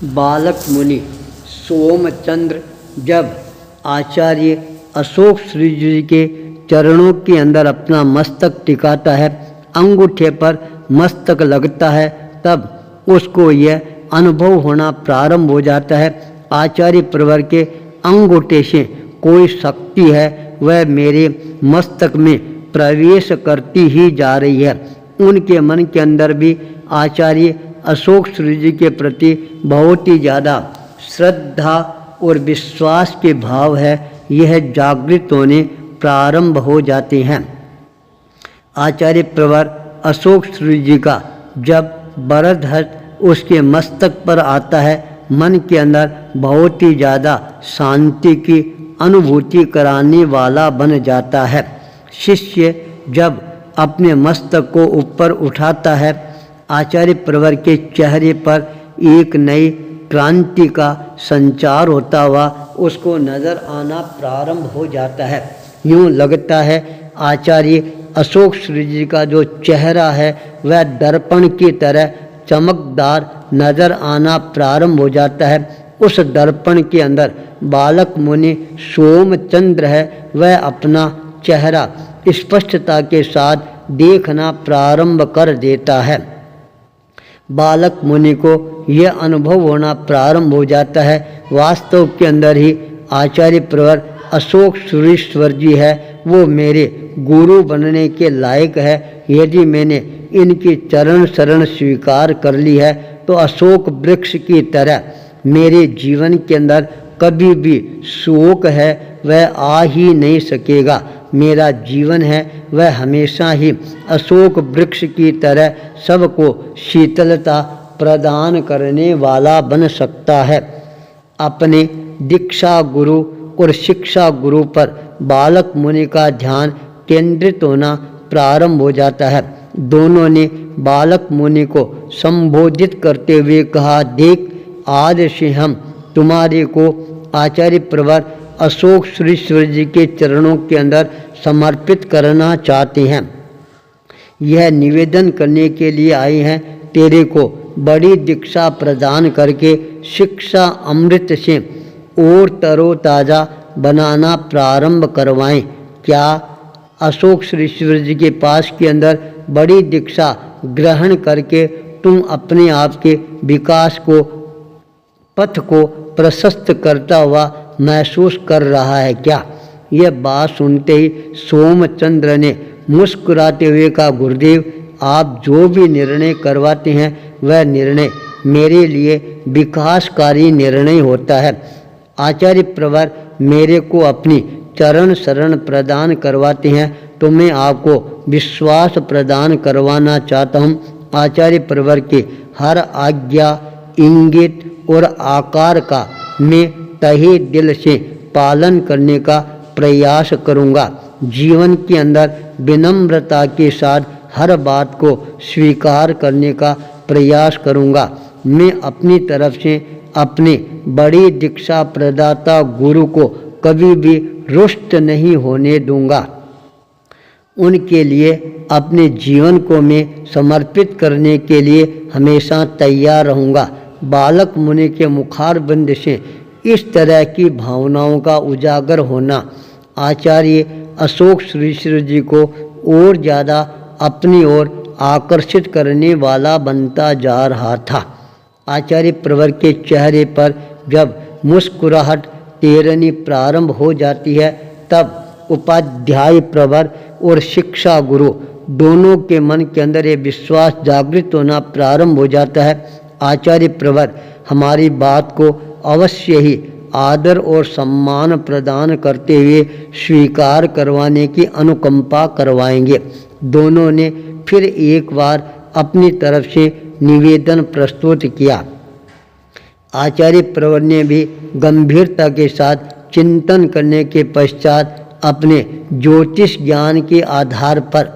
बालक मुनि सोमचंद्र जब आचार्य अशोक श्री जी के चरणों के अंदर अपना मस्तक टिकाता है, अंगूठे पर मस्तक लगता है, तब उसको यह अनुभव होना प्रारंभ हो जाता है, आचार्य प्रवर के अंगूठे से कोई शक्ति है वह मेरे मस्तक में प्रवेश करती ही जा रही है। उनके मन के अंदर भी आचार्य अशोक श्री जी के प्रति बहुत ही ज़्यादा श्रद्धा और विश्वास के भाव है, यह जागृत होने प्रारंभ हो जाते हैं। आचार्य प्रवर अशोक श्री जी का जब वरदहस्त उसके मस्तक पर आता है, मन के अंदर बहुत ही ज़्यादा शांति की अनुभूति कराने वाला बन जाता है। शिष्य जब अपने मस्तक को ऊपर उठाता है, आचार्य प्रवर के चेहरे पर एक नई क्रांति का संचार होता हुआ उसको नज़र आना प्रारंभ हो जाता है। यूँ लगता है आचार्य अशोक श्री जी का जो चेहरा है वह दर्पण की तरह चमकदार नज़र आना प्रारंभ हो जाता है। उस दर्पण के अंदर बालक मुनि सोमचंद्र है, वह अपना चेहरा स्पष्टता के साथ देखना प्रारंभ कर देता है। बालक मुनि को यह अनुभव होना प्रारंभ हो जाता है, वास्तव के अंदर ही आचार्य प्रवर अशोक सुरेश्वर जी है वो मेरे गुरु बनने के लायक है। यदि मैंने इनकी चरण शरण स्वीकार कर ली है तो अशोक वृक्ष की तरह मेरे जीवन के अंदर कभी भी शोक है वह आ ही नहीं सकेगा। मेरा जीवन है वह हमेशा ही अशोक वृक्ष की तरह सबको शीतलता प्रदान करने वाला बन सकता है। अपने दीक्षा गुरु और शिक्षा गुरु पर बालक मुनि का ध्यान केंद्रित होना प्रारंभ हो जाता है। दोनों ने बालक मुनि को संबोधित करते हुए कहा, देख आज से हम तुम्हारे को आचार्य प्रवर अशोक सुरेश्वर जी के चरणों के अंदर समर्पित करना चाहते हैं। यह निवेदन करने के लिए आए हैं, तेरे को बड़ी दीक्षा प्रदान करके शिक्षा अमृत से और तरोताज़ा बनाना प्रारंभ करवाएं। क्या अशोक सुरेश्वर जी के पास के अंदर बड़ी दीक्षा ग्रहण करके तुम अपने आप के विकास को पथ को प्रशस्त करता हुआ महसूस कर रहा है क्या? यह बात सुनते ही सोमचंद्र ने मुस्कुराते हुए कहा, गुरुदेव आप जो भी निर्णय करवाते हैं वह निर्णय मेरे लिए विकासकारी निर्णय होता है। आचार्य प्रवर मेरे को अपनी चरण शरण प्रदान करवाते हैं तो मैं आपको विश्वास प्रदान करवाना चाहता हूँ। आचार्य प्रवर के हर आज्ञा इंगित और आकार का मैं तहे दिल से पालन करने का प्रयास करूँगा। जीवन के अंदर विनम्रता के साथ हर बात को स्वीकार करने का प्रयास करूँगा। मैं अपनी तरफ से अपने बड़ी दीक्षा प्रदाता गुरु को कभी भी रुष्ट नहीं होने दूंगा। उनके लिए अपने जीवन को मैं समर्पित करने के लिए हमेशा तैयार रहूँगा। बालक मुनि के मुखारबिंद से इस तरह की भावनाओं का उजागर होना आचार्य अशोक सुरेश्वर जी को और ज़्यादा अपनी ओर आकर्षित करने वाला बनता जा रहा था। आचार्य प्रवर के चेहरे पर जब मुस्कुराहट तेरनी प्रारंभ हो जाती है, तब उपाध्याय प्रवर और शिक्षा गुरु दोनों के मन के अंदर ये विश्वास जागृत होना प्रारंभ हो जाता है। आचार्य प्रवर हमारी बात को अवश्य ही आदर और सम्मान प्रदान करते हुए स्वीकार करवाने की अनुकंपा करवाएंगे। दोनों ने फिर एक बार अपनी तरफ से निवेदन प्रस्तुत किया। आचार्य प्रवर ने भी गंभीरता के साथ चिंतन करने के पश्चात अपने ज्योतिष ज्ञान के आधार पर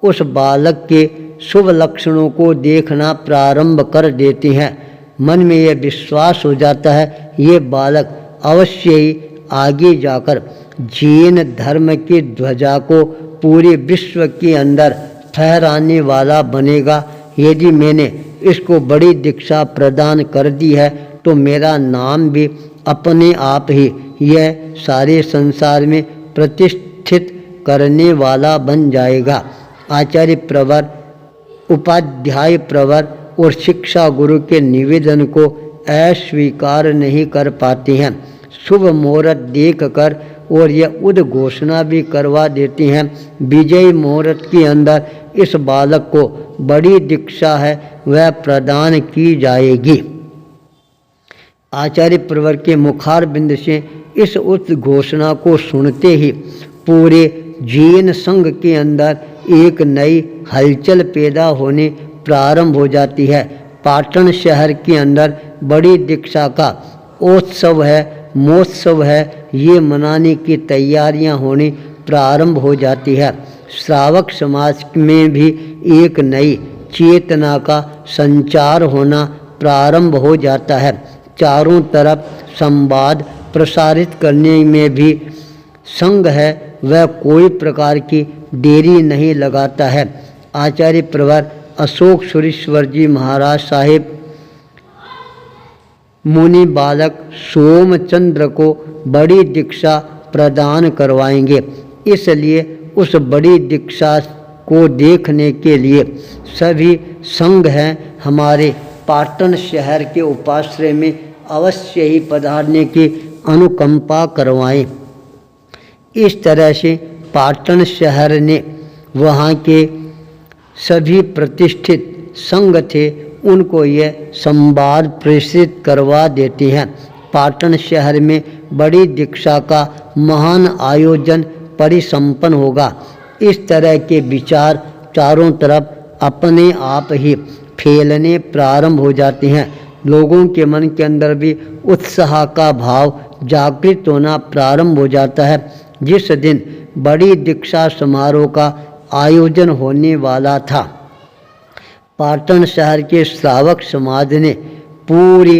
उस बालक के शुभ लक्षणों को देखना प्रारंभ कर देते हैं। मन में यह विश्वास हो जाता है ये बालक अवश्य ही आगे जाकर जैन धर्म की ध्वजा को पूरे विश्व के अंदर फहराने वाला बनेगा। यदि मैंने इसको बड़ी दीक्षा प्रदान कर दी है तो मेरा नाम भी अपने आप ही यह सारे संसार में प्रतिष्ठित करने वाला बन जाएगा। आचार्य प्रवर, उपाध्याय प्रवर और शिक्षा गुरु के निवेदन को अस्वीकार नहीं कर पाते हैं। शुभ मुहूर्त देखकर और यह उद्घोषणा भी करवा देते हैं, विजय मुहूर्त के अंदर इस बालक को बड़ी दीक्षा है वह प्रदान की जाएगी। आचार्य प्रवर के मुखारबिंद से इस उद्घोषणा को सुनते ही पूरे जैन संघ के अंदर एक नई हलचल पैदा होने प्रारंभ हो जाती है। पाटन शहर के अंदर बड़ी दीक्षा का उत्सव है, महोत्सव है, ये मनाने की तैयारियां होनी प्रारंभ हो जाती है। श्रावक समाज में भी एक नई चेतना का संचार होना प्रारंभ हो जाता है। चारों तरफ संवाद प्रसारित करने में भी संघ है वह कोई प्रकार की देरी नहीं लगाता है। आचार्य प्रवर अशोक सुरेश्वर जी महाराज साहिब मुनि बालक सोमचंद्र को बड़ी दीक्षा प्रदान करवाएंगे। इसलिए उस बड़ी दीक्षा को देखने के लिए सभी संघ हैं हमारे पाटन शहर के उपाश्रय में अवश्य ही पधारने की अनुकंपा करवाएं। इस तरह से पाटन शहर ने वहाँ के सभी प्रतिष्ठित संघ थे उनको यह संवाद प्रेषित करवा देते हैं। पाटन शहर में बड़ी दीक्षा का महान आयोजन परिसंपन्न होगा। इस तरह के विचार चारों तरफ अपने आप ही फैलने प्रारंभ हो जाते हैं। लोगों के मन के अंदर भी उत्साह का भाव जागृत होना प्रारंभ हो जाता है। जिस दिन बड़ी दीक्षा समारोह का आयोजन होने वाला था, पाटन शहर के श्रावक समाज ने पूरी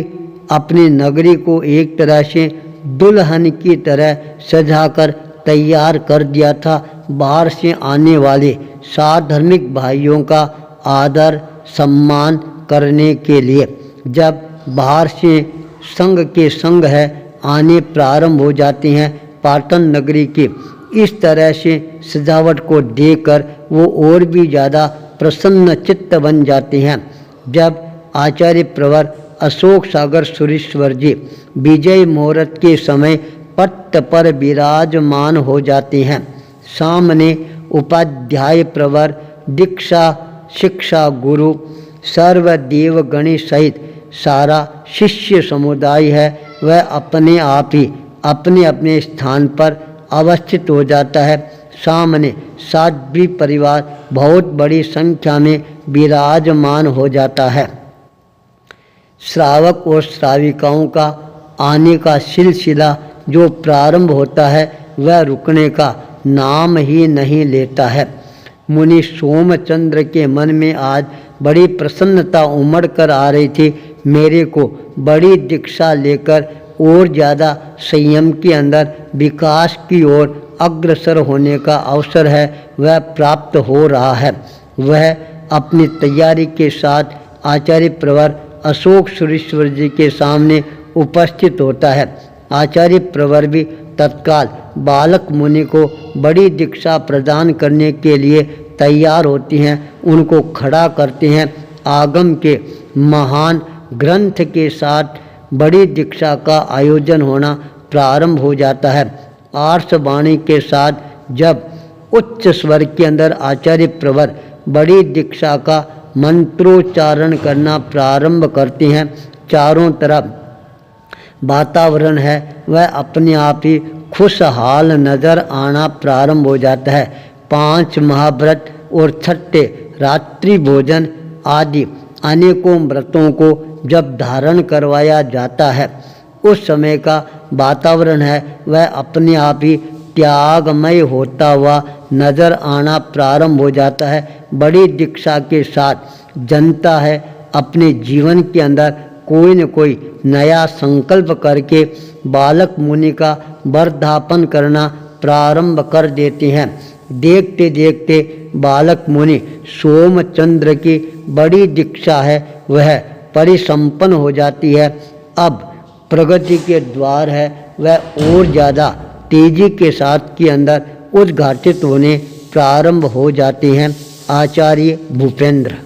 अपनी नगरी को एक तरह से दुल्हन की तरह सजाकर तैयार कर दिया था। बाहर से आने वाले साधार्मिक भाइयों का आदर सम्मान करने के लिए जब बाहर से संघ के संघ है आने प्रारंभ हो जाते हैं पाटन नगरी की, इस तरह से सजावट को देखकर वो और भी ज़्यादा प्रसन्न चित्त बन जाते हैं। जब आचार्य प्रवर अशोक सागर सुरेश्वर जी विजय मुहूर्त के समय पट्ट पर विराजमान हो जाते हैं, सामने उपाध्याय प्रवर, दीक्षा शिक्षा गुरु, सर्वदेव गणेश सहित सारा शिष्य समुदाय है वह अपने आप ही अपने अपने स्थान पर अवस्थित हो जाता है। सामने साध्वी परिवार बहुत बड़ी संख्या में विराजमान हो जाता है। श्रावक और श्राविकाओं का आने का सिलसिला जो प्रारंभ होता है वह रुकने का नाम ही नहीं लेता है। मुनि सोमचंद्र के मन में आज बड़ी प्रसन्नता उमड़ कर आ रही थी। मेरे को बड़ी दीक्षा लेकर और ज़्यादा संयम के अंदर विकास की ओर अग्रसर होने का अवसर है वह प्राप्त हो रहा है। वह अपनी तैयारी के साथ आचार्य प्रवर अशोक सुरेश्वर जी के सामने उपस्थित होता है। आचार्य प्रवर भी तत्काल बालक मुनि को बड़ी दीक्षा प्रदान करने के लिए तैयार होती हैं, उनको खड़ा करते हैं। आगम के महान ग्रंथ के साथ बड़ी दीक्षा का आयोजन होना प्रारंभ हो जाता है। आर्षवाणी के साथ जब उच्च स्वर के अंदर आचार्य प्रवर बड़ी दीक्षा का मंत्रोच्चारण करना प्रारंभ करते हैं, चारों तरफ वातावरण है वह अपने आप ही खुशहाल नजर आना प्रारंभ हो जाता है। 5 महाव्रत और छठे रात्रि भोजन आदि अनेकों व्रतों को जब धारण करवाया जाता है उस समय का वातावरण है वह अपने आप ही त्यागमय होता हुआ नजर आना प्रारंभ हो जाता है। बड़ी दीक्षा के साथ जनता है अपने जीवन के अंदर कोई न कोई नया संकल्प करके बालक मुनि का वर्धापन करना प्रारंभ कर देते हैं। देखते देखते बालक मुनि सोमचंद्र की बड़ी दीक्षा है वह परिसंपन्न हो जाती है। अब प्रगति के द्वार है वह और ज़्यादा तेजी के साथ के अंदर उद्घाटित होने प्रारंभ हो जाते हैं। आचार्य भूपेंद्र।